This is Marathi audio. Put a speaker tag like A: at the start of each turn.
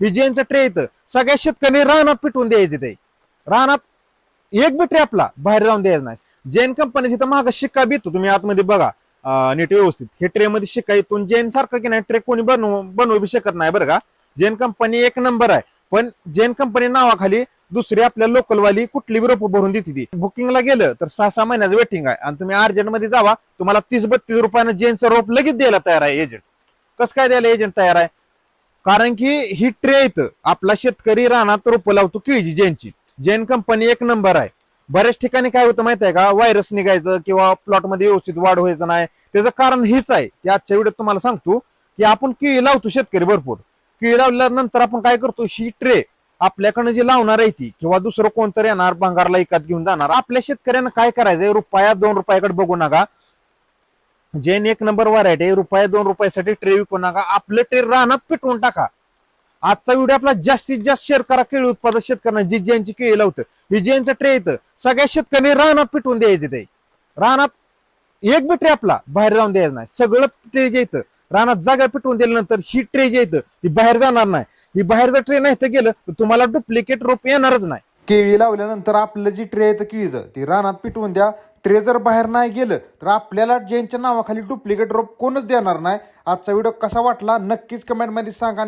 A: ही जैनचं ट्रे येतं सगळ्या शेतकऱ्यांनी रानात पिटवून द्यायचे ते रानात एक बी ट्रे आपला बाहेर जाऊन द्यायचा नाही जैन कंपनी तिथं माग शिक्का बितो तुम्ही आतमध्ये बघा नीट व्यवस्थित हे ट्रे मध्ये शिक्का येतून जैन सारखं की नाही ट्रे कोणी बनवू बी शकत नाही बरं का जैन कंपनी एक नंबर आहे पण जैन कंपनी नावाखाली दुसरी आपल्या लोकलवाली कुठली बी रोप भरून देते ती बुकिंगला गेलं तर 6-6 महिन्याचं वेटिंग आहे आणि तुम्ही अर्जंट मध्ये जावा तुम्हाला 30-32 रुपयानं जैनचं रोप लगेच द्यायला तयार आहे एजंट कसं काय द्यायला एजंट तयार आहे कारण की ही ट्रे येतं आपला शेतकरी रानात रोप लावतो केळीची जैनची जैन कंपनी एक नंबर आहे बऱ्याच ठिकाणी काय होतं माहिती आहे का व्हायरस निघायचं किंवा प्लॉटमध्ये व्यवस्थित वाढ व्हायचं नाही त्याचं कारण हेच आहे की आजच्या व्हिडिओत तुम्हाला सांगतो की आपण केळी लावतो शेतकरी भरपूर केळी लावल्यानंतर आपण काय करतो ही ट्रे आपल्याकडनं जी लावणार आहे ती किंवा दुसरं कोणतरी येणार भंगारला एकात घेऊन जाणार आपल्या शेतकऱ्यांना काय करायचंय रुपया 2 रुपयाकडे बघू नका जैन एक नंबर व्हरायटी रुपया 2 रुपयासाठी ट्रे विकू नका आपलं ट्रे रानात पिटवून टाका आजचा व्हिडिओ आपला जास्तीत जास्त शेअर करा केळी उत्पादक शेतकऱ्यांना जी जैनची केळी लावतं ही जैनचं ट्रे येतं सगळ्या शेतकऱ्यांनी रानात पिटवून द्यायचे ते रानात एक बी ट्रे आपला बाहेर जाऊन द्यायचं नाही सगळं ट्रे जे येतं रानात जागा पिटवून दिल्यानंतर ही ट्रे जे येतं ही बाहेर जाणार नाही ही बाहेर जर ट्रे नाही तर गेलं तर तुम्हाला डुप्लिकेट रोप येणारच नाही
B: केळी लावल्यानंतर आपलं जी ट्रे येतं केळीचं ती रानात पिटवून द्या ट्रे जर बाहेर नाही गेलं तर आपल्याला जैनच्या नावाखाली डुप्लिकेट रोप कोणच देणार नाही आजचा व्हिडिओ कसा वाटला नक्कीच कमेंटमध्ये सांगा